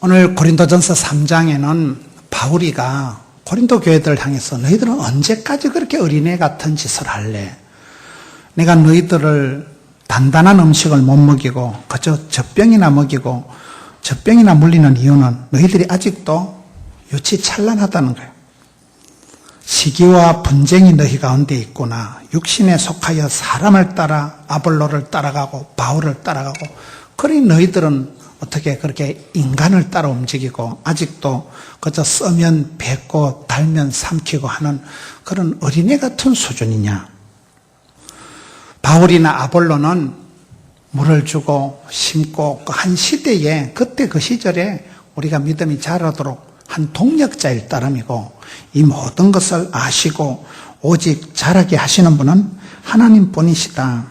오늘 고린도전서 3장에는 바울이가 고린도 교회들을 향해서 너희들은 언제까지 그렇게 어린애 같은 짓을 할래? 내가 너희들을 단단한 음식을 못 먹이고 그저 젖병이나 먹이고 젖병이나 물리는 이유는 너희들이 아직도 유치 찬란하다는 거예요. 시기와 분쟁이 너희 가운데 있구나. 육신에 속하여 사람을 따라 아볼로를 따라가고 바울을 따라가고, 그러니 너희들은 어떻게 그렇게 인간을 따라 움직이고 아직도 그저 써면 뱉고 달면 삼키고 하는 그런 어린애 같은 수준이냐. 바울이나 아볼로는 물을 주고 심고 한 시대에, 그때 그 시절에 우리가 믿음이 자라도록 한 동력자일 따름이고, 이 모든 것을 아시고 오직 자라게 하시는 분은 하나님뿐이시다.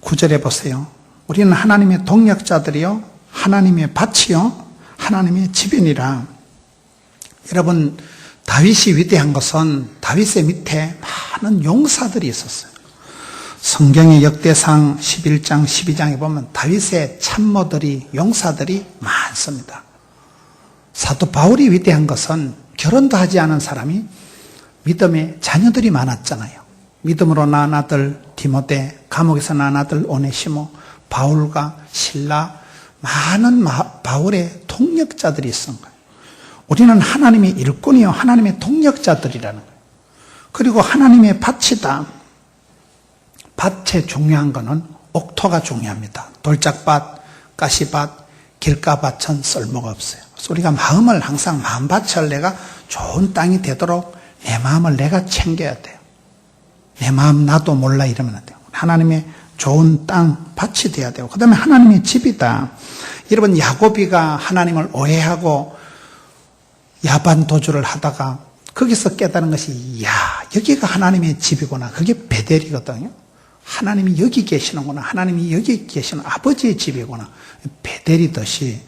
9절에 보세요. 우리는 하나님의 동력자들이요, 하나님의 밭이요, 하나님의 집이니라. 여러분, 다윗이 위대한 것은 다윗의 밑에 많은 용사들이 있었어요. 성경의 역대상 11장, 12장에 보면 다윗의 참모들이, 용사들이 많습니다. 사도 바울이 위대한 것은 결혼도 하지 않은 사람이 믿음의 자녀들이 많았잖아요. 믿음으로 낳은 아들 디모데, 감옥에서 낳은 아들 오네시모, 바울과 실라, 많은 바울의 동력자들이 있은 거예요. 우리는 하나님의 일꾼이요, 하나님의 동력자들이라는 거예요. 그리고 하나님의 밭이다. 밭에 중요한 거는 옥토가 중요합니다. 돌짝밭, 가시밭, 길가밭은 쓸모가 없어요. 그래서 우리가 마음을 항상 마음밭을 내가 좋은 땅이 되도록 내 마음을 내가 챙겨야 돼요. 내 마음 나도 몰라 이러면 안 돼요. 하나님의 좋은 땅, 밭이 돼야 되고, 그 다음에 하나님의 집이다. 여러분, 야고비가 하나님을 오해하고 야반도주를 하다가 거기서 깨달은 것이, 여기가 하나님의 집이구나. 그게 베델이거든요. 하나님이 여기 계시는구나. 하나님이 여기 계시는 아버지의 집이구나. 베델이듯이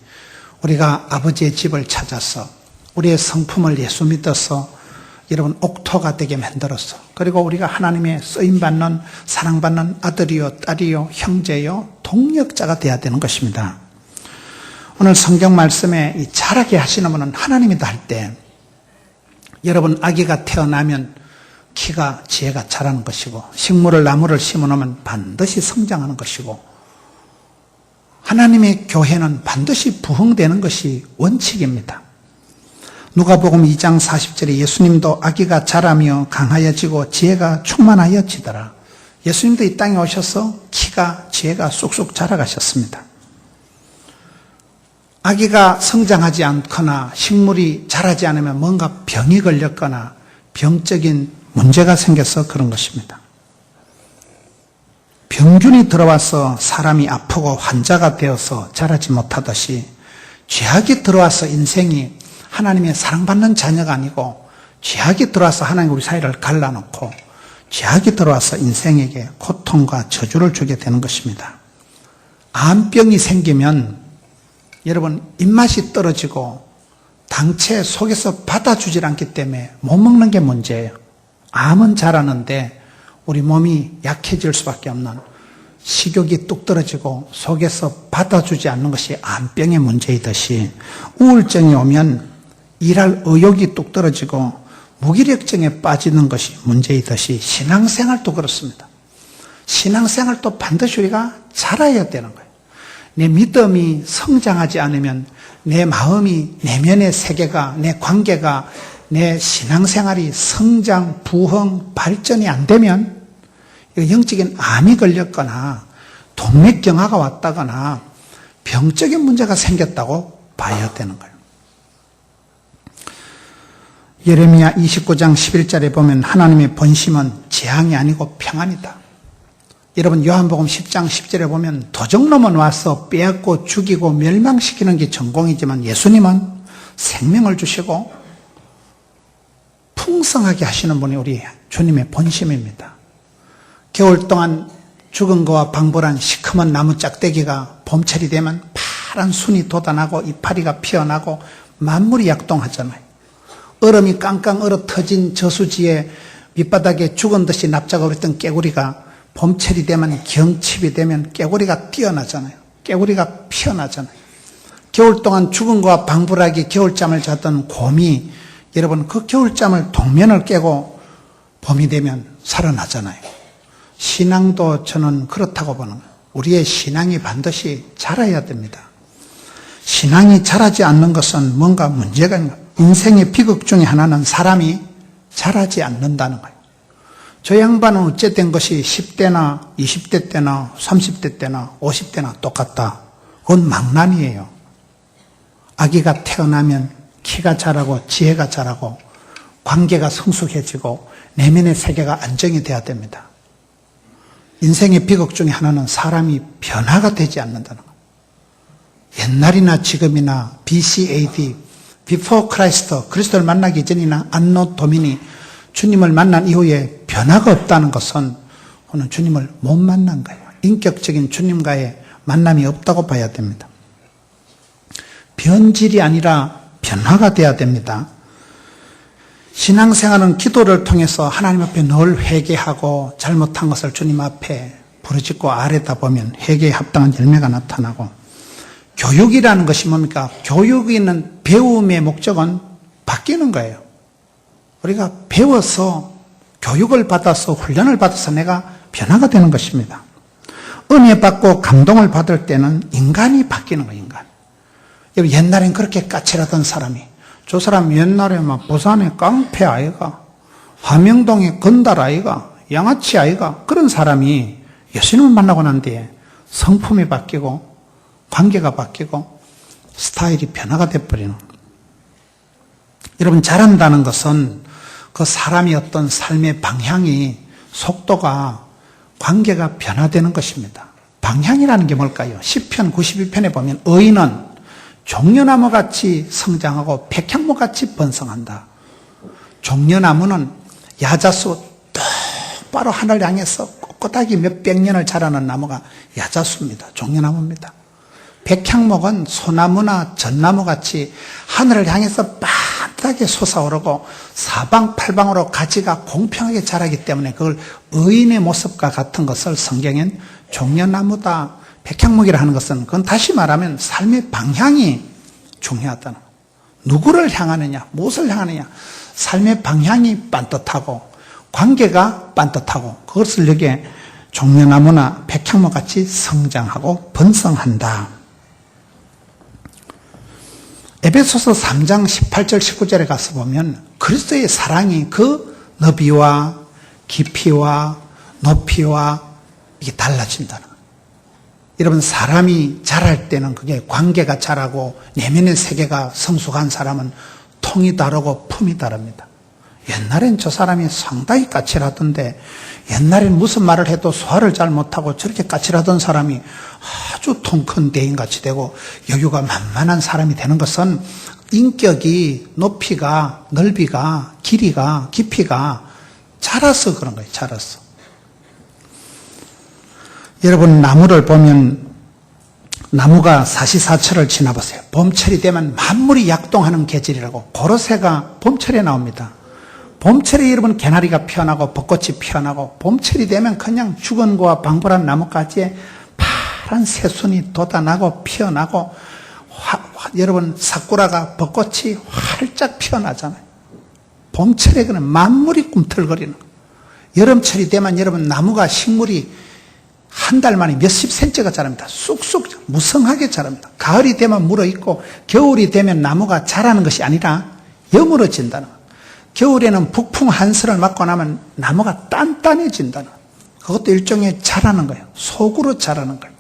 우리가 아버지의 집을 찾아서 우리의 성품을 예수 믿어서 여러분 옥토가 되게 만들었어. 그리고 우리가 하나님의 쓰임받는, 사랑받는 아들이요, 딸이요, 형제요, 동력자가 되어야 되는 것입니다. 오늘 성경 말씀에 이 자라게 하시는 분은 하나님이다 할 때, 여러분 아기가 태어나면 키가, 지혜가 자라는 것이고, 식물을, 나무를 심어놓으면 반드시 성장하는 것이고, 하나님의 교회는 반드시 부흥되는 것이 원칙입니다. 누가복음 2장 40절에 예수님도 아기가 자라며 강하여지고 지혜가 충만하여지더라. 예수님도 이 땅에 오셔서 키가, 지혜가 쑥쑥 자라가셨습니다. 아기가 성장하지 않거나 식물이 자라지 않으면 뭔가 병이 걸렸거나 병적인 문제가 생겨서 그런 것입니다. 병균이 들어와서 사람이 아프고 환자가 되어서 자라지 못하듯이, 죄악이 들어와서 인생이 하나님의 사랑받는 자녀가 아니고, 죄악이 들어와서 하나님 우리 사이를 갈라놓고 죄악이 들어와서 인생에게 고통과 저주를 주게 되는 것입니다. 암병이 생기면 여러분 입맛이 떨어지고 당체 속에서 받아주질 않기 때문에 못 먹는 게 문제예요. 암은 자라는데 우리 몸이 약해질 수밖에 없는, 식욕이 뚝 떨어지고 속에서 받아주지 않는 것이 암병의 문제이듯이, 우울증이 오면 일할 의욕이 뚝 떨어지고 무기력증에 빠지는 것이 문제이듯이, 신앙생활도 그렇습니다. 신앙생활도 반드시 우리가 자라야 되는 거예요. 내 믿음이 성장하지 않으면, 내 마음이, 내면의 세계가, 내 관계가, 내 신앙생활이 성장, 부흥, 발전이 안 되면 영적인 암이 걸렸거나 동맥경화가 왔다거나 병적인 문제가 생겼다고 봐야 되는 거예요. 예레미야 29장 11절에 보면 하나님의 본심은 재앙이 아니고 평안이다. 여러분 요한복음 10장 10절에 보면 도적놈은 와서 빼앗고 죽이고 멸망시키는 게 전공이지만 예수님은 생명을 주시고 풍성하게 하시는 분이 우리 주님의 본심입니다. 겨울 동안 죽은 거와 방불한 시커먼 나무 짝대기가 봄철이 되면 파란 순이 돋아나고 이파리가 피어나고 만물이 약동하잖아요. 얼음이 깡깡 얼어 터진 저수지에 밑바닥에 죽은 듯이 납작하고 있던 깨구리가 봄철이 되면, 경칩이 되면 깨구리가 뛰어나잖아요. 깨구리가 피어나잖아요. 겨울 동안 죽은 거와 방불하게 겨울잠을 잤던 곰이 여러분 그 겨울잠을 동면을 깨고 봄이 되면 살아나잖아요. 신앙도 저는 그렇다고 보는 거예요. 우리의 신앙이 반드시 자라야 됩니다. 신앙이 자라지 않는 것은 뭔가 문제가 있는 거예요. 인생의 비극 중에 하나는 사람이 자라지 않는다는 거예요. 저 양반은 어쨌든 것이 10대나 20대 때나 30대 때나 50대나 똑같다. 그건 망난이에요. 아기가 태어나면 키가 자라고 지혜가 자라고 관계가 성숙해지고 내면의 세계가 안정이 돼야 됩니다. 인생의 비극 중에 하나는 사람이 변화가 되지 않는다는 거예요. 옛날이나 지금이나 BCAD, Before Christ, 그리스도를 만나기 전이나 안노 도미니, 주님을 만난 이후에 변화가 없다는 것은 오늘 주님을 못 만난 거예요. 인격적인 주님과의 만남이 없다고 봐야 됩니다. 변질이 아니라 변화가 돼야 됩니다. 신앙생활은 기도를 통해서 하나님 앞에 늘 회개하고 잘못한 것을 주님 앞에 부르짖고 아뢰다 보면 회개에 합당한 열매가 나타나고, 교육이라는 것이 뭡니까? 교육이 있는 배움의 목적은 바뀌는 거예요. 우리가 배워서 교육을 받아서 훈련을 받아서 내가 변화가 되는 것입니다. 은혜 받고 감동을 받을 때는 인간이 바뀌는 거예요. 인간. 옛날엔 그렇게 까칠하던 사람이, 저 사람 옛날에 막 부산의 깡패 아이가, 화명동의 건달 아이가, 양아치 아이가, 그런 사람이 예수님을 만나고 난 뒤에 성품이 바뀌고 관계가 바뀌고 스타일이 변화가 돼버리는 거예요. 여러분, 잘한다는 것은 그 사람이 어떤 삶의 방향이, 속도가, 관계가 변화되는 것입니다. 방향이라는 게 뭘까요? 시편 92편에 보면 의인은 종려나무같이 성장하고 백향목같이 번성한다. 종려나무는 야자수 똑바로 하늘 향해서 꼿꼿하게 몇백 년을 자라는 나무가 야자수입니다. 종려나무입니다. 백향목은 소나무나 전나무같이 하늘을 향해서 반듯하게 솟아오르고 사방팔방으로 가지가 공평하게 자라기 때문에 그걸 의인의 모습과 같은 것을 성경엔 종려나무다, 백향목이라 하는 것은, 그건 다시 말하면 삶의 방향이 중요하다는 거예요. 누구를 향하느냐, 무엇을 향하느냐, 삶의 방향이 반듯하고 관계가 반듯하고 그것을 여기에 종려나무나 백향목같이 성장하고 번성한다. 에베소서 3장 18절 19절에 가서 보면 그리스도의 사랑이 그 너비와 깊이와 높이와 이게 달라진다는 거예요. 여러분, 사람이 자랄 때는 그게 관계가 자라고 내면의 세계가 성숙한 사람은 통이 다르고 품이 다릅니다. 옛날엔 저 사람이 상당히 까칠하던데, 옛날엔 무슨 말을 해도 소화를 잘 못하고 저렇게 까칠하던 사람이 아주 통 큰 대인같이 되고 여유가 만만한 사람이 되는 것은 인격이, 높이가, 넓이가, 길이가, 깊이가 자라서 그런 거예요. 자라서. 여러분, 나무를 보면 나무가 사시사철을 지나보세요. 봄철이 되면 만물이 약동하는 계절이라고, 고로쇠가 봄철에 나옵니다. 봄철에 여러분 개나리가 피어나고 벚꽃이 피어나고, 봄철이 되면 그냥 죽은 거와 방불한 나뭇가지에 파란 새순이 돋아나고 피어나고, 여러분 사쿠라가 벚꽃이 활짝 피어나잖아요. 봄철에 그는 만물이 꿈틀거리는 거예요. 여름철이 되면 여러분 나무가, 식물이 한 달 만에 몇십 센치가 자랍니다. 쑥쑥 무성하게 자랍니다. 가을이 되면 물어있고 겨울이 되면 나무가 자라는 것이 아니라 여물어진다는 거예요. 겨울에는 북풍 한스를 맞고 나면 나무가 단단해진다는 거예요. 그것도 일종의 자라는 거예요. 속으로 자라는 거예요.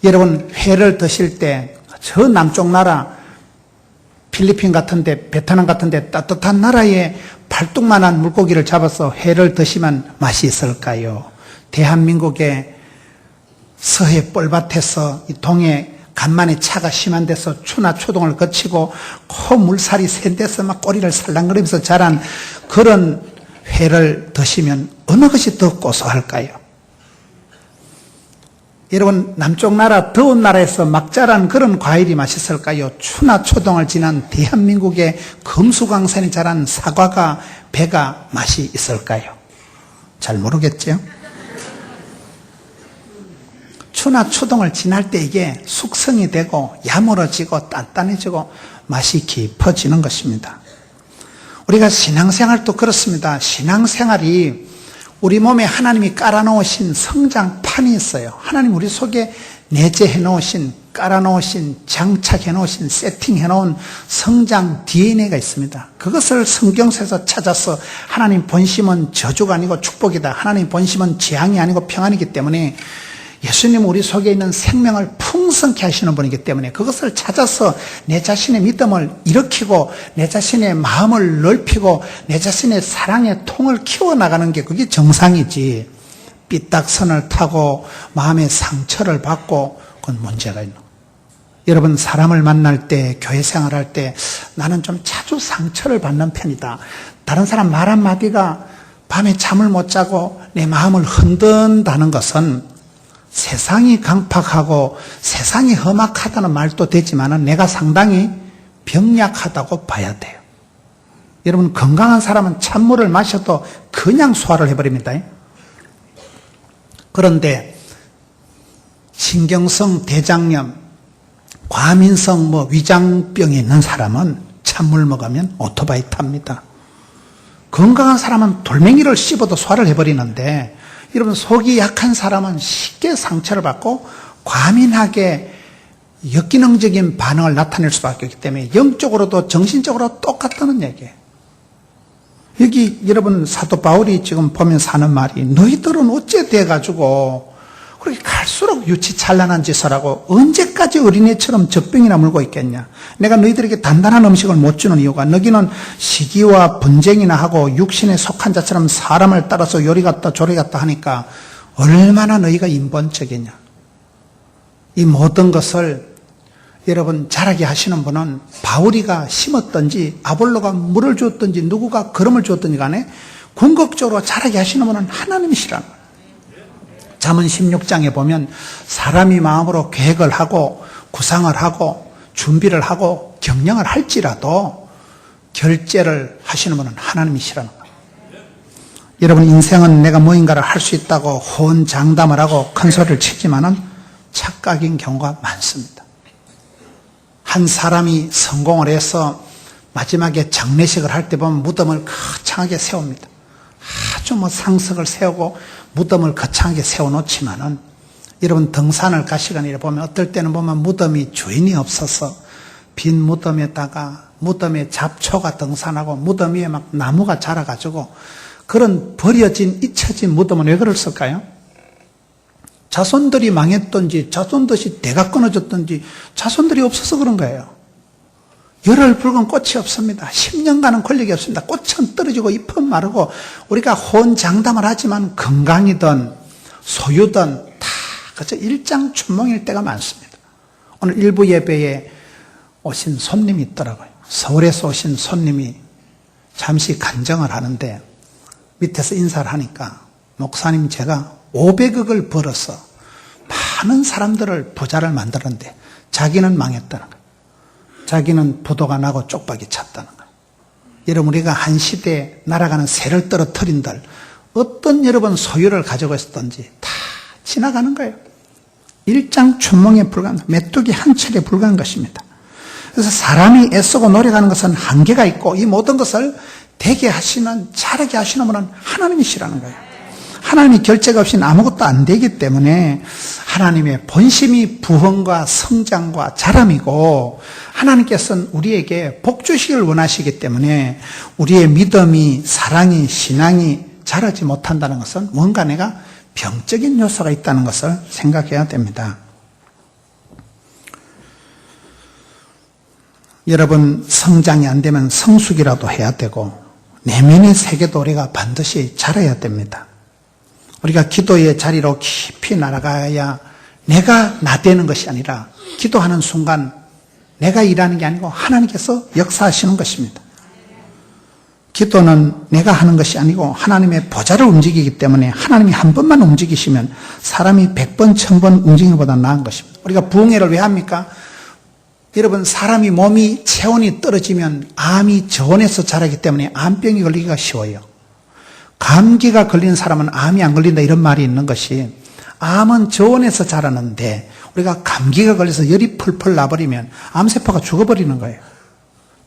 여러분, 회를 드실 때 저 남쪽 나라, 필리핀 같은데, 베트남 같은데 따뜻한 나라에 팔뚝만한 물고기를 잡아서 회를 드시면 맛이 있을까요? 대한민국의 서해 뻘밭에서 이 동해 간만에 차가 심한 데서 추나 추동을 거치고 코 물살이 센 데서 막 꼬리를 살랑거리면서 자란 그런 회를 드시면 어느 것이 더 고소할까요? 여러분, 남쪽 나라, 더운 나라에서 막 자란 그런 과일이 맛있을까요? 추나 초동을 지난 대한민국의 금수강산이 자란 사과가, 배가 맛이 있을까요? 잘 모르겠죠? 추나 추동을 지날 때 이게 숙성이 되고 야물어지고 단단해지고 맛이 깊어지는 것입니다. 우리가 신앙생활도 그렇습니다. 신앙생활이 우리 몸에 하나님이 깔아놓으신 성장판이 있어요. 하나님 우리 속에 내재해 놓으신, 깔아놓으신, 장착해 놓으신, 세팅해 놓은 성장 DNA가 있습니다. 그것을 성경에서 찾아서 하나님 본심은 저주가 아니고 축복이다. 하나님 본심은 재앙이 아니고 평안이기 때문에 예수님은 우리 속에 있는 생명을 풍성케 하시는 분이기 때문에 그것을 찾아서 내 자신의 믿음을 일으키고 내 자신의 마음을 넓히고 내 자신의 사랑의 통을 키워나가는 게 그게 정상이지, 삐딱선을 타고 마음의 상처를 받고 그건 문제가 있는 거예요. 여러분, 사람을 만날 때, 교회 생활할 때 나는 좀 자주 상처를 받는 편이다. 다른 사람 말 한마디가 밤에 잠을 못 자고 내 마음을 흔든다는 것은 세상이 강팍하고 세상이 험악하다는 말도 되지만 내가 상당히 병약하다고 봐야 돼요. 여러분, 건강한 사람은 찬물을 마셔도 그냥 소화를 해버립니다. 그런데 신경성 대장염, 과민성 위장병이 있는 사람은 찬물 먹으면 오토바이 탑니다. 건강한 사람은 돌멩이를 씹어도 소화를 해버리는데 여러분, 속이 약한 사람은 쉽게 상처를 받고 과민하게 역기능적인 반응을 나타낼 수밖에 없기 때문에 영적으로도 정신적으로 똑같다는 얘기예요. 여기 여러분, 사도 바울이 지금 보면서 하는 말이 너희들은 어째 돼가지고 그렇게 갈수록 유치찬란한 짓을 하고 언제까지 어린애처럼 젖병이나 물고 있겠냐. 내가 너희들에게 단단한 음식을 못 주는 이유가 너희는 시기와 분쟁이나 하고 육신에 속한 자처럼 사람을 따라서 요리 갔다 조리 갔다 하니까 얼마나 너희가 인본적이냐. 이 모든 것을 여러분 자라게 하시는 분은 바울이가 심었든지 아볼로가 물을 주었든지 누구가 거름을 주었든지 간에 궁극적으로 자라게 하시는 분은 하나님이시라는 거예요. 잠언 16장에 보면 사람이 마음으로 계획을 하고 구상을 하고 준비를 하고 경영을 할지라도 결제를 하시는 분은 하나님이시라는 거예요. 여러분, 인생은 내가 무엇인가를 할 수 있다고 호언장담을 하고 큰 소리를 치지만은 착각인 경우가 많습니다. 한 사람이 성공을 해서 마지막에 장례식을 할 때 보면 무덤을 거창하게 세웁니다. 아주 상석을 세우고 무덤을 거창하게 세워놓지만은 여러분, 등산을 가시거나 보면 어떨 때는 보면 무덤이 주인이 없어서 빈 무덤에다가 무덤에 잡초가 등산하고 무덤 위에 막 나무가 자라가지고 그런 버려진 잊혀진 무덤은 왜 그랬을까요? 자손들이 망했던지 자손들이 대가 끊어졌던지 자손들이 없어서 그런 거예요. 열흘 붉은 꽃이 없습니다. 10년간은 권력이 없습니다. 꽃은 떨어지고 잎은 마르고 우리가 호언장담을 하지만 건강이든 소유든 다 그저 일장춘몽일 때가 많습니다. 오늘 일부 예배에 오신 손님이 있더라고요. 서울에서 오신 손님이 잠시 간증을 하는데 밑에서 인사를 하니까 목사님, 제가 500억을 벌어서 많은 사람들을 부자를 만들었는데 자기는 망했다는 거예요. 자기는 부도가 나고 쪽박이 찼다는 거예요. 여러분, 우리가 한 시대에 날아가는 새를 떨어뜨린들 어떤 여러분 소유를 가지고 있었던지 다 지나가는 거예요. 일장춘몽에 불과한, 메뚜기 한 철에 불과한 것입니다. 그래서 사람이 애쓰고 노력하는 것은 한계가 있고 이 모든 것을 되게 하시는, 잘하게 하시는 분은 하나님이시라는 거예요. 하나님이 결제가 없이는 아무것도 안 되기 때문에 하나님의 본심이 부흥과 성장과 자람이고 하나님께서는 우리에게 복 주시길 원하시기 때문에 우리의 믿음이, 사랑이, 신앙이 자라지 못한다는 것은 뭔가 내가 병적인 요소가 있다는 것을 생각해야 됩니다. 여러분, 성장이 안 되면 성숙이라도 해야 되고 내면의 세계도 우리가 반드시 자라야 됩니다. 우리가 기도의 자리로 깊이 날아가야 내가 나대는 것이 아니라 기도하는 순간 내가 일하는 게 아니고 하나님께서 역사하시는 것입니다. 기도는 내가 하는 것이 아니고 하나님의 보좌를 움직이기 때문에 하나님이 한 번만 움직이시면 사람이 100번, 1000번 움직이는 것보다 나은 것입니다. 우리가 부흥회를 왜 합니까? 여러분, 사람이 몸이 체온이 떨어지면 암이 저온에서 자라기 때문에 암병이 걸리기가 쉬워요. 감기가 걸리는 사람은 암이 안 걸린다 이런 말이 있는 것이 암은 저온에서 자라는데 우리가 감기가 걸려서 열이 펄펄 나버리면 암세포가 죽어버리는 거예요.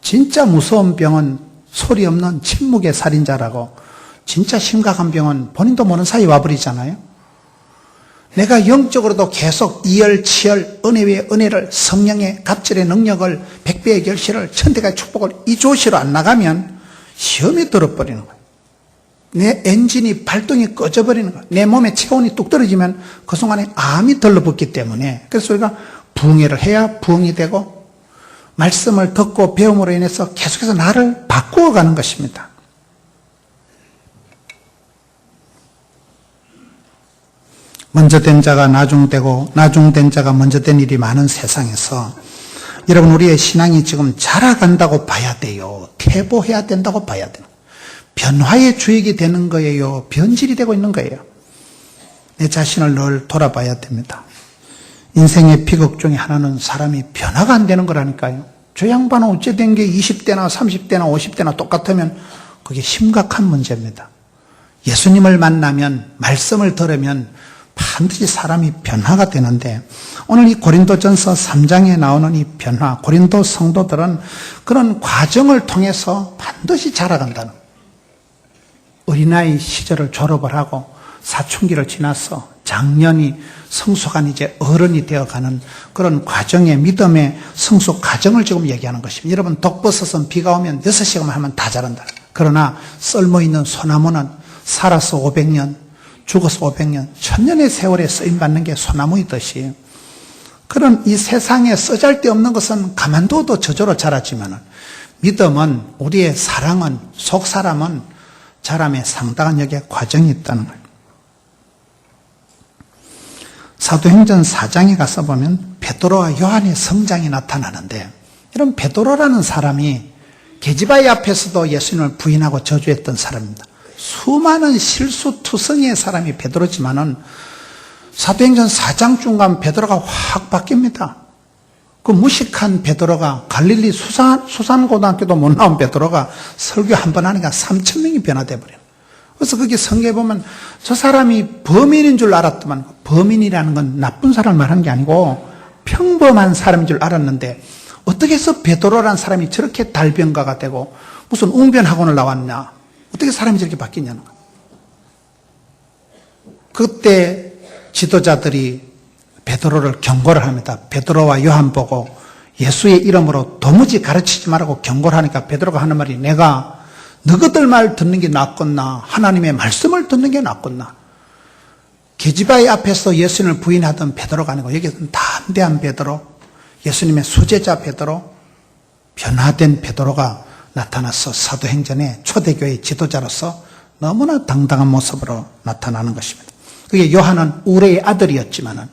진짜 무서운 병은 소리 없는 침묵의 살인자라고, 진짜 심각한 병은 본인도 모르는 사이에 와버리잖아요. 내가 영적으로도 계속 이열, 치열, 은혜 위에 은혜를, 성령의 갑절의 능력을, 백배의 결실을, 천대가의 축복을 이 조시로 안 나가면 시험이 들어버리는 거예요. 내 엔진이 발동이 꺼져버리는 거예요. 내 몸의 체온이 뚝 떨어지면 그 순간에 암이 들러붙기 때문에, 그래서 우리가 부흥회를 해야 부흥이 되고 말씀을 듣고 배움으로 인해서 계속해서 나를 바꾸어가는 것입니다. 먼저 된 자가 나중되고 나중된 자가 먼저 된 일이 많은 세상에서 여러분, 우리의 신앙이 지금 자라간다고 봐야 돼요. 퇴보해야 된다고 봐야 돼요. 변화의 주역이 되는 거예요. 변질이 되고 있는 거예요. 내 자신을 늘 돌아봐야 됩니다. 인생의 비극 중에 하나는 사람이 변화가 안 되는 거라니까요. 저 양반은 어째 된 게 20대나 30대나 50대나 똑같으면 그게 심각한 문제입니다. 예수님을 만나면, 말씀을 들으면 반드시 사람이 변화가 되는데, 오늘 이 고린도전서 3장에 나오는 이 변화, 고린도 성도들은 그런 과정을 통해서 반드시 자라간다는 거예요. 어린아이 시절을 졸업을 하고 사춘기를 지나서 작년이 성숙한 이제 어른이 되어가는 그런 과정의 믿음의 성숙 과정을 지금 얘기하는 것입니다. 여러분, 독버섯은 비가 오면 6시간만 하면 다 자란다. 그러나 썰모있는 소나무는 살아서 500년, 죽어서 500년, 1000년의 세월에 쓰임받는 게 소나무이듯이, 그런 이 세상에 쓰잘데없는 것은 가만둬도 저절로 자라지만 믿음은, 우리의 사랑은, 속사람은 자람에 상당한 역의 과정이 있다는 거예요. 사도행전 4장에 가서 보면 베드로와 요한의 성장이 나타나는데, 이런 베드로라는 사람이 계지바의 앞에서도 예수님을 부인하고 저주했던 사람입니다. 수많은 실수투성이의 사람이 베드로지만은 사도행전 4장 중간 베드로가 확 바뀝니다. 그 무식한 베드로가, 갈릴리 수산고등학교도 못 나온 베드로가 설교 한 번 하니까 3,000명이 변화돼 버려요. 그래서 거기 성경에 보면 저 사람이 범인인 줄 알았더만, 범인이라는 건 나쁜 사람을 말하는 게 아니고 평범한 사람인 줄 알았는데, 어떻게 해서 베드로라는 사람이 저렇게 달변가가 되고 무슨 웅변학원을 나왔냐, 어떻게 사람이 저렇게 바뀌냐는 거예요. 그때 지도자들이 베드로를 경고를 합니다. 베드로와 요한 보고 예수의 이름으로 도무지 가르치지 말라고 경고를 하니까 베드로가 하는 말이, 내가 너희들 말 듣는 게 낫겠나, 하나님의 말씀을 듣는 게 낫겠나. 계지바의 앞에서 예수님을 부인하던 베드로가 아니고 여기서는 담대한 베드로, 예수님의 수제자 베드로, 변화된 베드로가 나타나서 사도행전의 초대교회 지도자로서 너무나 당당한 모습으로 나타나는 것입니다. 그게 요한은 우레의 아들이었지만은,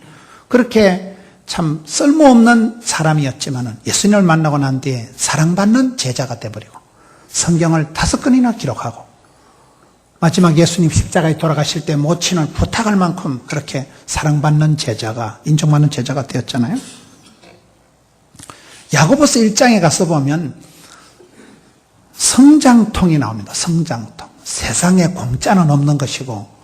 그렇게 참 쓸모없는 사람이었지만은 예수님을 만나고 난 뒤에 사랑받는 제자가 되어버리고 성경을 5권이나 기록하고, 마지막 예수님 십자가에 돌아가실 때 모친을 부탁할 만큼 그렇게 사랑받는 제자가, 인정받는 제자가 되었잖아요. 야고보서 1장에 가서 보면 성장통이 나옵니다. 성장통. 세상에 공짜는 없는 것이고,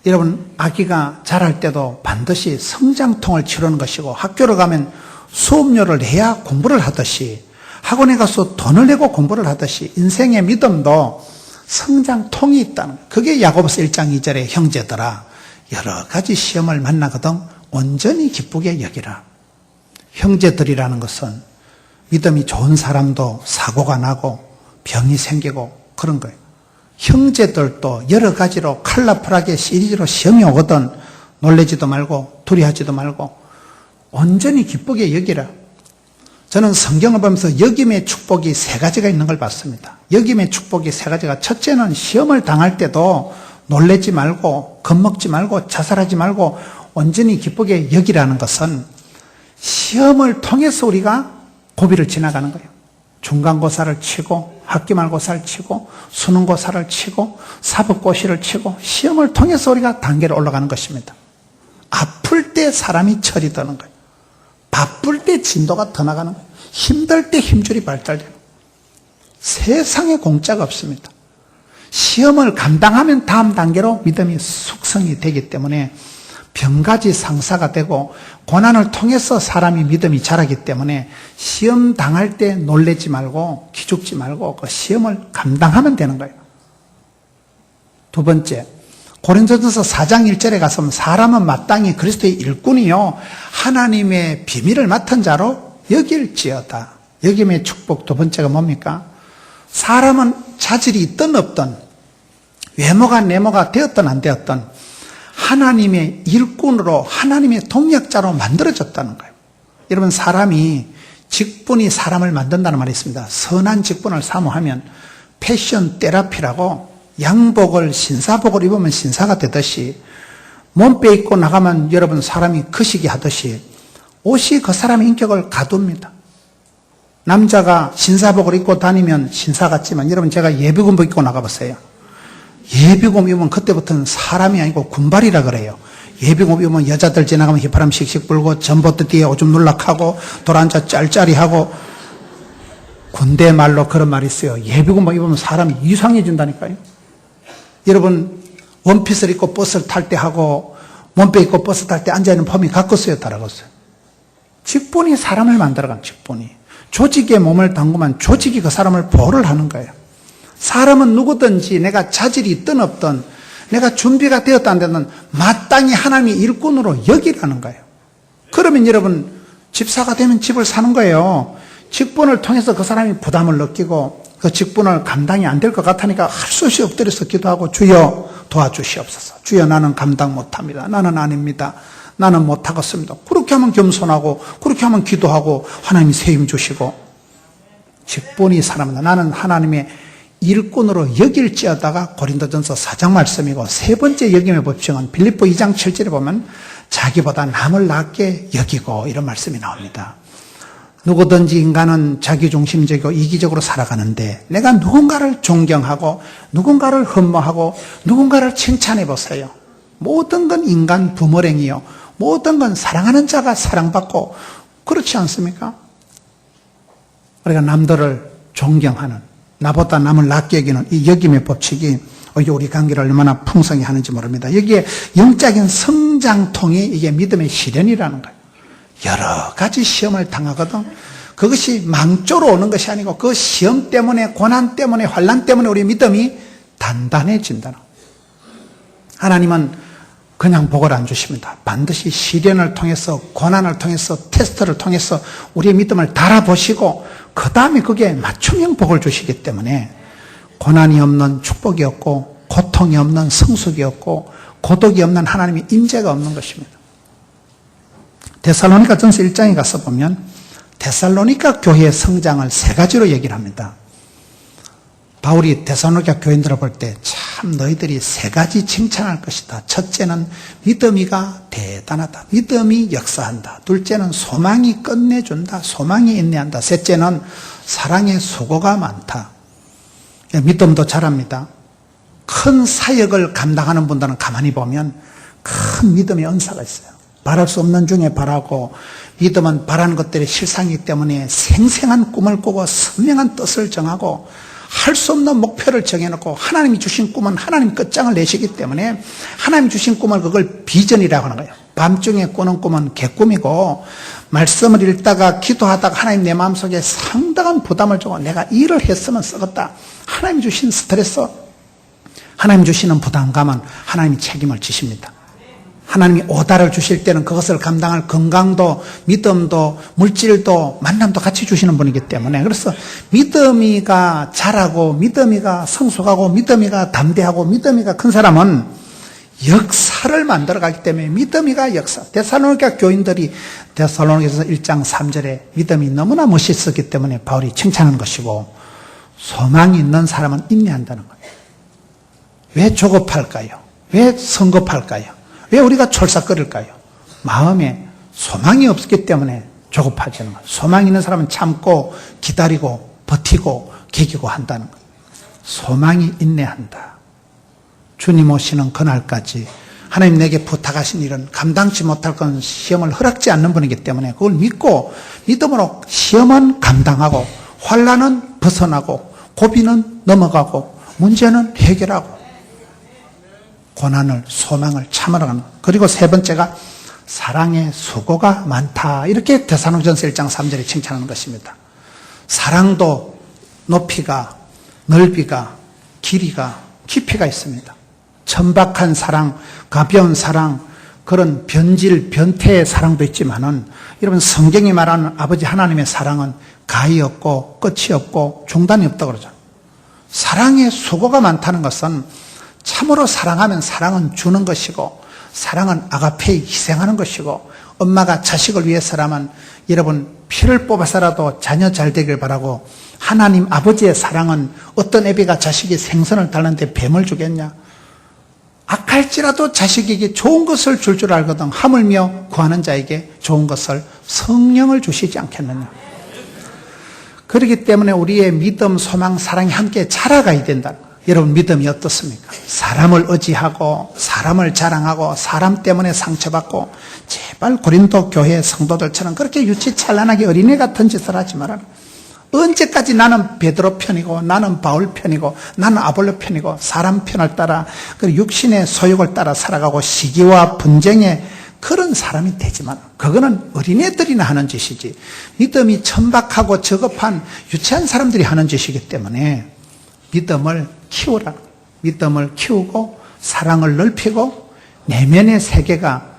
여러분, 아기가 자랄 때도 반드시 성장통을 치르는 것이고, 학교를 가면 수업료를 내야 공부를 하듯이, 학원에 가서 돈을 내고 공부를 하듯이 인생의 믿음도 성장통이 있다는 거예요. 그게 야고보서 1장 2절에 형제들아, 여러 가지 시험을 만나거든 온전히 기쁘게 여기라. 형제들이라는 것은 믿음이 좋은 사람도 사고가 나고 병이 생기고 그런 거예요. 형제들도 여러 가지로 컬러풀하게 시리즈로 시험이 오거든 놀라지도 말고 두려워하지도 말고 온전히 기쁘게 여기라. 저는 성경을 보면서 역임의 축복이 3가지가 있는 걸 봤습니다. 역임의 축복이 3가지가, 첫째는 시험을 당할 때도 놀라지 말고 겁먹지 말고 자살하지 말고 온전히 기쁘게 여기라는 것은 시험을 통해서 우리가 고비를 지나가는 거예요. 중간고사를 치고 학기말고사를 치고 수능고사를 치고 사법고시를 치고 시험을 통해서 우리가 단계를 올라가는 것입니다. 아플 때 사람이 철이 드는 거예요. 바쁠 때 진도가 더 나가는 거예요. 힘들 때 힘줄이 발달되는 거예요. 세상에 공짜가 없습니다. 시험을 감당하면 다음 단계로 믿음이 숙성이 되기 때문에 병가지 상사가 되고 고난을 통해서 사람이 믿음이 자라기 때문에 시험 당할 때 놀라지 말고 기죽지 말고 그 시험을 감당하면 되는 거예요. 두 번째, 고린도전서 4장 1절에 가서 사람은 마땅히 그리스도의 일꾼이요 하나님의 비밀을 맡은 자로 여길지어다. 여김의 축복 두 번째가 뭡니까? 사람은 자질이 있든 없든 외모가 내모가 되었든 안 되었든 하나님의 일꾼으로 하나님의 동력자로 만들어졌다는 거예요. 여러분 사람이 직분이 사람을 만든다는 말이 있습니다. 선한 직분을 사모하면 패션 테라피라고 양복을 신사복을 입으면 신사가 되듯이 몸빼 입고 나가면 여러분 사람이 거시기 하듯이 옷이 그 사람의 인격을 가둡니다. 남자가 신사복을 입고 다니면 신사 같지만 여러분 제가 예비군복 입고 나가보세요. 예비군 입으면 그때부터는 사람이 아니고 군발이라 그래요. 예비군 입으면 여자들 지나가면 휘파람 씩씩 불고 전봇대 뒤에 오줌 눌락하고 돌아앉아 짤짤이하고 군대 말로 그런 말이 있어요. 예비군복 입으면 사람이 이상해진다니까요. 여러분 원피스를 입고 버스를 탈 때 하고 몸빼 입고 버스 탈 때 앉아있는 폼이 같겠어요? 다르겠어요? 직분이 사람을 만들어간 직분이. 조직에 몸을 담그면 조직이 그 사람을 보호를 하는 거예요. 사람은 누구든지 내가 자질이 있든 없든 내가 준비가 되었다 안 되든 마땅히 하나님의 일꾼으로 여기라는 거예요. 그러면 여러분 집사가 되면 집을 사는 거예요. 직분을 통해서 그 사람이 부담을 느끼고 그 직분을 감당이 안 될 것 같으니까 할 수 없이 엎드려서 기도하고 주여 도와주시옵소서. 주여 나는 감당 못합니다. 나는 아닙니다. 나는 못하겠습니다. 그렇게 하면 겸손하고 그렇게 하면 기도하고 하나님이 세임 주시고 직분이 사람이다. 나는 하나님의 일꾼으로 여길지어다가 고린도전서 4장 말씀이고 세 번째 여김의 법칙은 빌립보 2장 7절에 보면 자기보다 남을 낮게 여기고 이런 말씀이 나옵니다. 누구든지 인간은 자기중심적이고 이기적으로 살아가는데 내가 누군가를 존경하고 누군가를 흠모하고 누군가를 칭찬해 보세요. 모든 건 인간 부모랭이요. 모든 건 사랑하는 자가 사랑받고 그렇지 않습니까? 우리가 남들을 존경하는 나보다 남을 낮게 여기는 이 여김의 법칙이 우리 관계를 얼마나 풍성히 하는지 모릅니다. 여기에 영적인 성장통이 이게 믿음의 시련이라는 거예요. 여러 가지 시험을 당하거든. 그것이 망조로 오는 것이 아니고 그 시험 때문에 고난 때문에 환난 때문에 우리 믿음이 단단해진다는 거예요. 하나님은 그냥 복을 안 주십니다. 반드시 시련을 통해서 고난을 통해서 테스트를 통해서 우리의 믿음을 달아보시고 그 다음에 그게 맞춤형 복을 주시기 때문에 고난이 없는 축복이 없고 고통이 없는 성숙이 없고 고독이 없는 하나님의 임재가 없는 것입니다. 데살로니가 전서 1장에 가서 보면 데살로니가 교회의 성장을 세 가지로 얘기를 합니다. 바울이 데살로니가 교인들을 볼 때 참 너희들이 세 가지 칭찬할 것이다. 첫째는 믿음이가 대단하다. 믿음이 역사한다. 둘째는 소망이 끝내준다. 소망이 인내한다. 셋째는 사랑의 수고가 많다. 믿음도 잘합니다. 큰 사역을 감당하는 분들은 가만히 보면 큰 믿음의 은사가 있어요. 바랄 수 없는 중에 바라고 믿음은 바라는 것들이 실상이기 때문에 생생한 꿈을 꾸고 선명한 뜻을 정하고 할 수 없는 목표를 정해놓고 하나님이 주신 꿈은 하나님 끝장을 내시기 때문에 하나님이 주신 꿈을 그걸 비전이라고 하는 거예요. 밤중에 꾸는 꿈은 개꿈이고 말씀을 읽다가 기도하다가 하나님 내 마음속에 상당한 부담을 주고 내가 일을 했으면 썩었다. 하나님 주신 스트레스, 하나님 주시는 부담감은 하나님이 책임을 지십니다. 하나님이 오다를 주실 때는 그것을 감당할 건강도 믿음도 물질도 만남도 같이 주시는 분이기 때문에 그래서 믿음이가 자라고 믿음이가 성숙하고 믿음이가 담대하고 믿음이가 큰 사람은 역사를 만들어가기 때문에 믿음이가 역사. 데살로니가 교인들이 데살로니가서 1장 3절에 믿음이 너무나 멋있었기 때문에 바울이 칭찬하는 것이고 소망이 있는 사람은 인내한다는 거예요. 왜 조급할까요? 왜 성급할까요? 왜 우리가 촐싹거릴까요? 마음에 소망이 없기 때문에 조급하지는 거예요. 소망이 있는 사람은 참고 기다리고 버티고 개기고 한다는 거예요. 소망이 인내한다. 주님 오시는 그날까지 하나님 내게 부탁하신 일은 감당치 못할 건 시험을 허락지 않는 분이기 때문에 그걸 믿고 믿음으로 시험은 감당하고 환난은 벗어나고 고비는 넘어가고 문제는 해결하고 고난을, 소망을 참으러 가는 거예요. 그리고 세 번째가 사랑의 수고가 많다. 이렇게 데살로니가전서 1장 3절에 칭찬하는 것입니다. 사랑도 높이가, 넓이가, 길이가, 깊이가 있습니다. 천박한 사랑, 가벼운 사랑, 그런 변질, 변태의 사랑도 있지만은 여러분 성경이 말하는 아버지 하나님의 사랑은 가히 없고 끝이 없고 중단이 없다고 그러죠. 사랑의 수고가 많다는 것은 참으로 사랑하면 사랑은 주는 것이고 사랑은 아가페이 희생하는 것이고 엄마가 자식을 위해서라면 여러분 피를 뽑아서라도 자녀 잘 되길 바라고 하나님 아버지의 사랑은 어떤 애비가 자식이 생선을 달는데 뱀을 주겠냐? 악할지라도 자식에게 좋은 것을 줄 줄 알거든 하물며 구하는 자에게 좋은 것을 성령을 주시지 않겠느냐. 그렇기 때문에 우리의 믿음, 소망, 사랑이 함께 자라가야 된다. 여러분 믿음이 어떻습니까? 사람을 의지하고 사람을 자랑하고 사람 때문에 상처받고 제발 고린도 교회 성도들처럼 그렇게 유치찬란하게 어린애 같은 짓을 하지 말아라. 언제까지 나는 베드로 편이고 나는 바울 편이고 나는 아볼로 편이고 사람 편을 따라 육신의 소욕을 따라 살아가고 시기와 분쟁의 그런 사람이 되지만 그거는 어린애들이나 하는 짓이지 믿음이 천박하고 저급한 유치한 사람들이 하는 짓이기 때문에 믿음을 키우라. 믿음을 키우고 사랑을 넓히고 내면의 세계가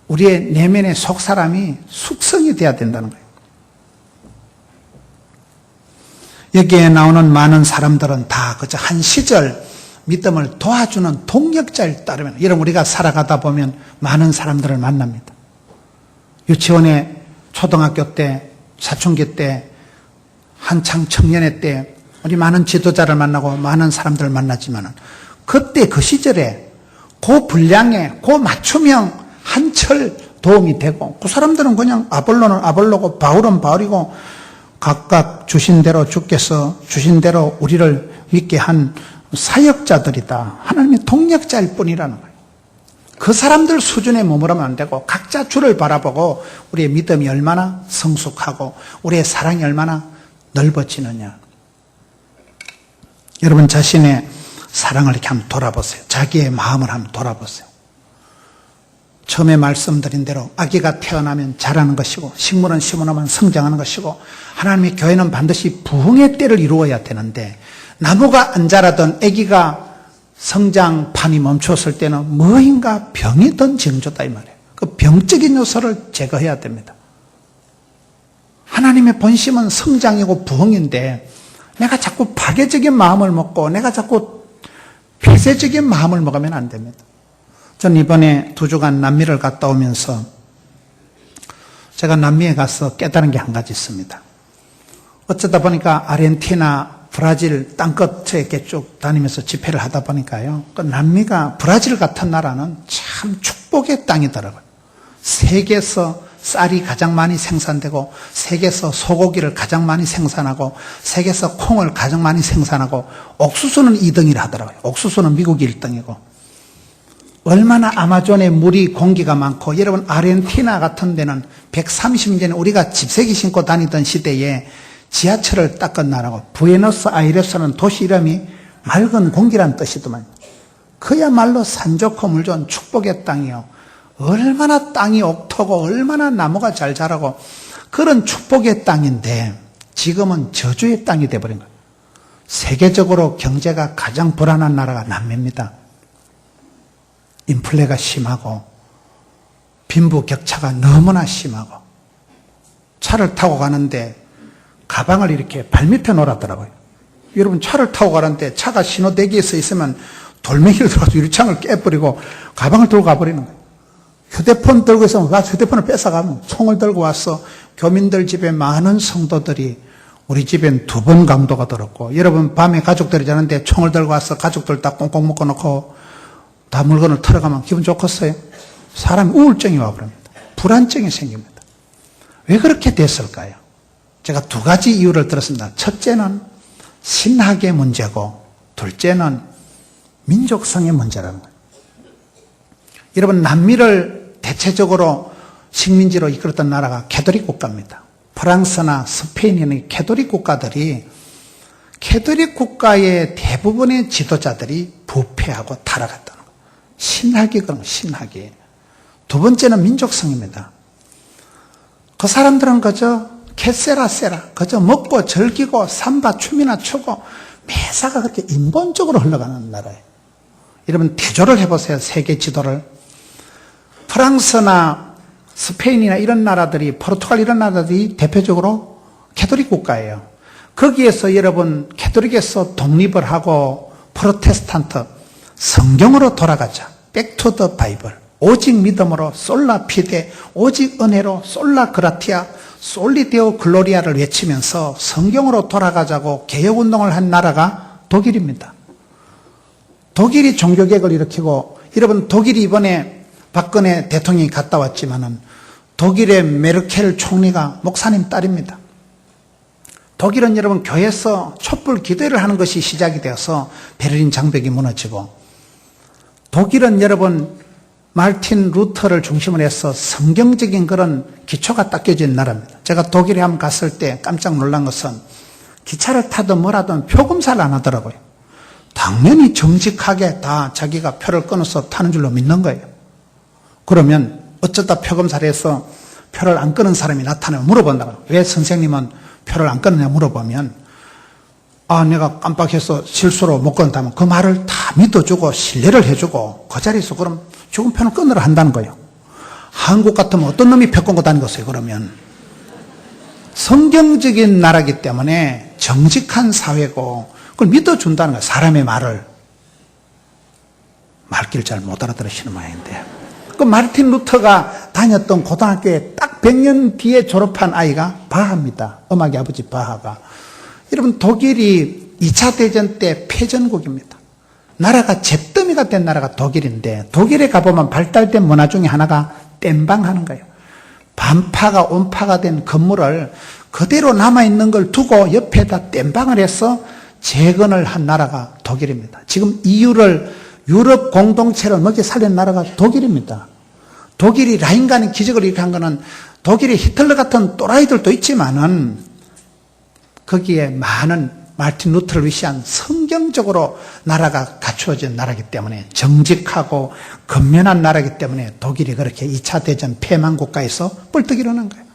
우리의 내면의 속사람이 숙성이 돼야 된다는 거예요. 여기에 나오는 많은 사람들은 다 그저 한 시절 믿음을 도와주는 동력자일 따르면 여러분 우리가 살아가다 보면 많은 사람들을 만납니다. 유치원에 초등학교 때 사춘기 때 한창 청년회 때 우리 많은 지도자를 만나고 많은 사람들을 만나지만 그때 그 시절에 그 분량에 그 맞춤형 한철 도움이 되고 그 사람들은 그냥 아볼로는 아볼로고 바울은 바울이고 각각 주신 대로 주께서 주신 대로 우리를 믿게 한 사역자들이다. 하나님의 동력자일 뿐이라는 거예요. 그 사람들 수준에 머무르면 안 되고 각자 주를 바라보고 우리의 믿음이 얼마나 성숙하고 우리의 사랑이 얼마나 넓어지느냐. 여러분 자신의 사랑을 이렇게 한번 돌아보세요. 자기의 마음을 한번 돌아보세요. 처음에 말씀드린 대로 아기가 태어나면 자라는 것이고 식물은 심어놓으면 성장하는 것이고 하나님의 교회는 반드시 부흥의 때를 이루어야 되는데 나무가 안 자라던 아기가 성장판이 멈췄을 때는 뭐인가 병이든 징조다 이 말이에요. 그 병적인 요소를 제거해야 됩니다. 하나님의 본심은 성장이고 부흥인데 내가 자꾸 파괴적인 마음을 먹고 내가 자꾸 폐쇄적인 마음을 먹으면 안 됩니다. 전 이번에 2주간 남미를 갔다 오면서 제가 남미에 가서 깨달은 게 한 가지 있습니다. 어쩌다 보니까 아르헨티나, 브라질 땅끝에 이렇게 쭉 다니면서 집회를 하다 보니까요. 그 남미가 브라질 같은 나라는 참 축복의 땅이더라고요. 세계에서 쌀이 가장 많이 생산되고 세계에서 소고기를 가장 많이 생산하고 세계에서 콩을 가장 많이 생산하고 옥수수는 2등이라 하더라고요. 옥수수는 미국이 1등이고 얼마나 아마존에 물이 공기가 많고 여러분 아르헨티나 같은 데는 130년 전에 우리가 집세기 신고 다니던 시대에 지하철을 닦은 나라고 부에노스아이레스는 도시 이름이 맑은 공기란 뜻이더만 그야말로 산 좋고 물 좋은 축복의 땅이요. 얼마나 땅이 옥토고 얼마나 나무가 잘 자라고 그런 축복의 땅인데 지금은 저주의 땅이 돼버린 거예요. 세계적으로 경제가 가장 불안한 나라가 남미입니다. 인플레가 심하고 빈부격차가 너무나 심하고 차를 타고 가는데 가방을 이렇게 발밑에 놓았더라고요. 여러분 차를 타고 가는데 차가 신호대기에 서 있으면 돌멩이를 들어서 유리창을 깨버리고 가방을 들고 가버리는 거예요. 휴대폰 들고 있으면 가서 휴대폰을 뺏어가면 총을 들고 와서 교민들 집에 많은 성도들이 우리 집엔 2번 강도가 들었고 여러분 밤에 가족들이 자는데 총을 들고 와서 가족들 다 꽁꽁 묶어놓고 다 물건을 털어가면 기분 좋겠어요? 사람이 우울증이 와버립니다. 불안증이 생깁니다. 왜 그렇게 됐을까요? 제가 2가지 이유를 들었습니다. 첫째는 신학의 문제고 둘째는 민족성의 문제라는 거예요. 여러분 남미를 대체적으로 식민지로 이끌었던 나라가 캐톨릭 국가입니다. 프랑스나 스페인이나 캐톨릭 국가들이 캐톨릭 국가의 대부분의 지도자들이 부패하고 타락했다는 거예요. 신학이 그런 신학이. 두 번째는 민족성입니다. 그 사람들은 그저 캐세라세라, 그저 먹고 즐기고 삼바 춤이나 추고 매사가 그렇게 인본적으로 흘러가는 나라예요. 여러분 대조를 해보세요. 세계 지도를. 프랑스나 스페인이나 이런 나라들이, 포르투갈 이런 나라들이 대표적으로 캐톨릭 국가예요. 거기에서 여러분 캐톨릭에서 독립을 하고 프로테스탄트 성경으로 돌아가자. 백투 더 바이블. 오직 믿음으로 솔라 피데, 오직 은혜로 솔라 그라티아, 솔리 데오 글로리아를 외치면서 성경으로 돌아가자고 개혁운동을 한 나라가 독일입니다. 독일이 종교개혁을 일으키고, 여러분 독일이 이번에 박근혜 대통령이 갔다 왔지만은 독일의 메르켈 총리가 목사님 딸입니다. 독일은 여러분 교회에서 촛불 기도를 하는 것이 시작이 되어서 베를린 장벽이 무너지고, 독일은 여러분 마르틴 루터를 중심으로 해서 성경적인 그런 기초가 닦여진 나라입니다. 제가 독일에 한번 갔을 때 깜짝 놀란 것은 기차를 타든 뭐라든 표금사를 안 하더라고요. 당연히 정직하게 다 자기가 표를 끊어서 타는 줄로 믿는 거예요. 그러면 어쩌다 표금사를 해서 표를 안 끊은 사람이 나타나면 물어본다고요. 왜 선생님은 표를 안 끊느냐 물어보면, 내가 깜빡해서 실수로 못 끊었다면 그 말을 다 믿어주고 신뢰를 해주고 그 자리에서 그럼 죽은 표는 끊으라 한다는 거예요. 한국 같으면 어떤 놈이 표 끊고 다니겠어요, 그러면. 성경적인 나라이기 때문에 정직한 사회고 그걸 믿어준다는 거예요, 사람의 말을. 말귀를 잘 못 알아들으시는 모양인데. 그 마르틴 루터가 다녔던 고등학교에 딱 100년 뒤에 졸업한 아이가 바하입니다. 음악의 아버지 바하가. 여러분 독일이 2차 대전 때 패전국입니다. 나라가 잿더미가 된 나라가 독일인데, 독일에 가보면 발달된 문화 중에 하나가 땜방하는 거예요. 반파가 온파가 된 건물을 그대로 남아있는 걸 두고 옆에다 땜방을 해서 재건을 한 나라가 독일입니다. 지금 EU를 유럽 공동체로 먹여 살린 나라가 독일입니다. 독일이 라인 가는 기적을 일으킨 거는 독일에 히틀러 같은 또라이들도 있지만은 거기에 많은 마르틴 루터를 위시한 성경적으로 나라가 갖추어진 나라이기 때문에, 정직하고 근면한 나라이기 때문에 독일이 그렇게 2차 대전 패망 국가에서 뻘떡 일어난 거예요.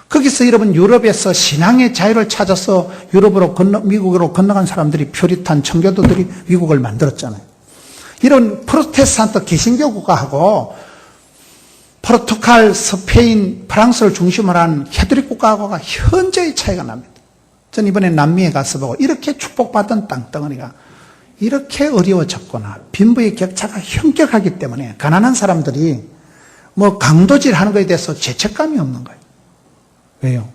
거기서 여러분 유럽에서 신앙의 자유를 찾아서 미국으로 건너간 사람들이, 퓨리탄 청교도들이 미국을 만들었잖아요. 이런 프로테스탄트 개신교 국가하고 포르투갈, 스페인, 프랑스를 중심으로 한 캐톨릭 국가하고가 현저히 차이가 납니다. 저는 이번에 남미에 가서 보고 이렇게 축복받은 땅덩어리가 이렇게 어려워졌구나. 빈부의 격차가 현격하기 때문에 가난한 사람들이 강도질 하는 것에 대해서 죄책감이 없는 거예요. 왜요?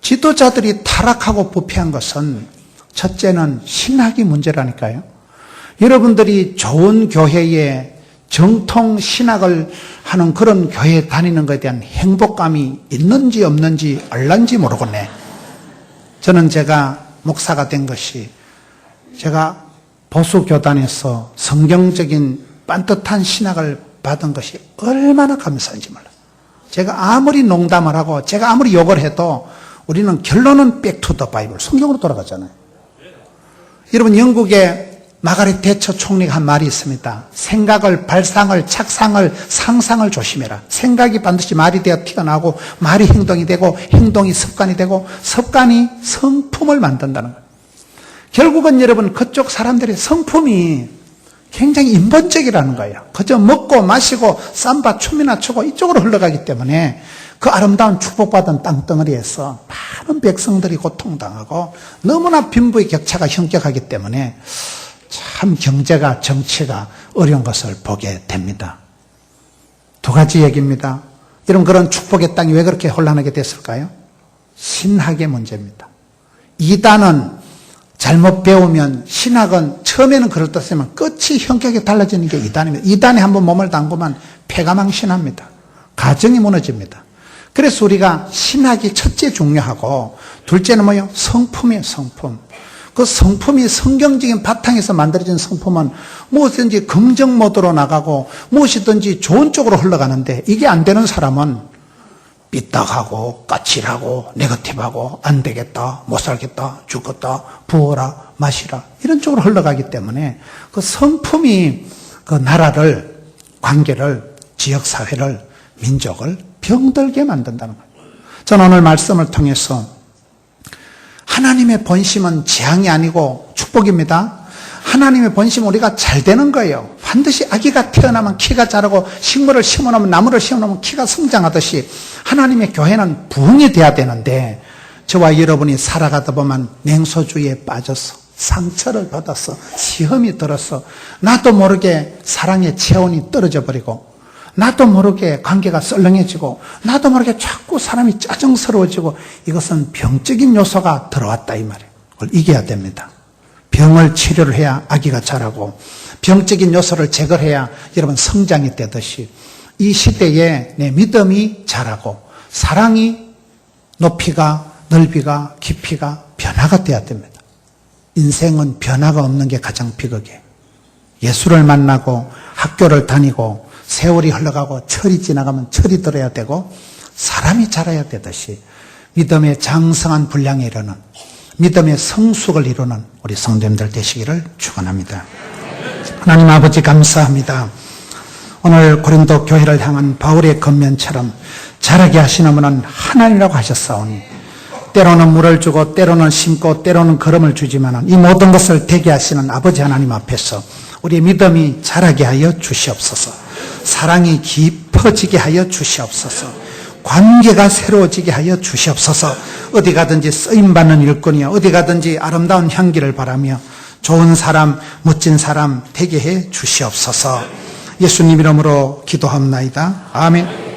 지도자들이 타락하고 부패한 것은 첫째는 신학이 문제라니까요. 여러분들이 좋은 교회에 정통 신학을 하는 그런 교회에 다니는 것에 대한 행복감이 있는지 없는지 알란지 모르겠네. 저는 제가 목사가 된 것이, 제가 보수교단에서 성경적인 반듯한 신학을 받은 것이 얼마나 감사한지 몰라요. 제가 아무리 농담을 하고 제가 아무리 욕을 해도 우리는 결론은 백투 더 바이블, 성경으로 돌아가잖아요. 여러분 영국에 마가렛 대처 총리가 한 말이 있습니다. 생각을, 발상을, 착상을, 상상을 조심해라. 생각이 반드시 말이 되어 튀어나오고, 말이 행동이 되고, 행동이 습관이 되고, 습관이 성품을 만든다는 거예요. 결국은 여러분 그쪽 사람들의 성품이 굉장히 인본적이라는 거예요. 그저 먹고 마시고 삼바 춤이나 추고 이쪽으로 흘러가기 때문에 그 아름다운 축복받은 땅덩어리에서 많은 백성들이 고통당하고 너무나 빈부의 격차가 현격하기 때문에 참 경제가, 정치가 어려운 것을 보게 됩니다. 두 가지 얘기입니다. 여러분 그런 축복의 땅이 왜 그렇게 혼란하게 됐을까요? 신학의 문제입니다. 이단은 잘못 배우면, 신학은 처음에는 그렇다지만 끝이 현격하게 달라지는 게 이단입니다. 이단에 한번 몸을 담그면 폐가망신합니다. 가정이 무너집니다. 그래서 우리가 신학이 첫째 중요하고, 둘째는 뭐예요? 성품이에요, 성품. 그 성품이 성경적인 바탕에서 만들어진 성품은 무엇이든지 긍정 모드로 나가고 무엇이든지 좋은 쪽으로 흘러가는데, 이게 안 되는 사람은 삐딱하고 까칠하고 네거티브하고 안 되겠다, 못 살겠다, 죽겠다, 부어라, 마시라 이런 쪽으로 흘러가기 때문에 그 성품이 그 나라를, 관계를, 지역사회를, 민족을 병들게 만든다는 거예요. 저는 오늘 말씀을 통해서 하나님의 본심은 재앙이 아니고 축복입니다. 하나님의 본심은 우리가 잘 되는 거예요. 반드시 아기가 태어나면 키가 자라고 식물을 심어놓으면 나무를 심어놓으면 키가 성장하듯이 하나님의 교회는 부흥이 돼야 되는데 저와 여러분이 살아가다 보면 냉소주의에 빠져서 상처를 받아서 시험이 들어서 나도 모르게 사랑의 체온이 떨어져 버리고 나도 모르게 관계가 썰렁해지고 나도 모르게 자꾸 사람이 짜증스러워지고 이것은 병적인 요소가 들어왔다 이 말이에요. 그걸 이겨야 됩니다. 병을 치료를 해야 아기가 자라고 병적인 요소를 제거해야 여러분 성장이 되듯이 이 시대에 내 믿음이 자라고 사랑이 높이가 넓이가 깊이가 변화가 돼야 됩니다. 인생은 변화가 없는 게 가장 비극이에요. 예수를 만나고 학교를 다니고 세월이 흘러가고 철이 지나가면 철이 들어야 되고 사람이 자라야 되듯이 믿음의 장성한 분량에 이르는 믿음의 성숙을 이루는 우리 성도님들 되시기를 축원합니다. 하나님 아버지 감사합니다. 오늘 고린도 교회를 향한 바울의 권면처럼 자라게 하시는 분은 하나님이라고 하셨사오니 때로는 물을 주고 때로는 심고 때로는 걸음을 주지만 이 모든 것을 되게 하시는 아버지 하나님 앞에서 우리의 믿음이 자라게 하여 주시옵소서. 사랑이 깊어지게 하여 주시옵소서. 관계가 새로워지게 하여 주시옵소서. 어디 가든지 쓰임받는 일꾼이여 어디 가든지 아름다운 향기를 바라며 좋은 사람 멋진 사람 되게 해 주시옵소서. 예수님 이름으로 기도합나이다. 아멘.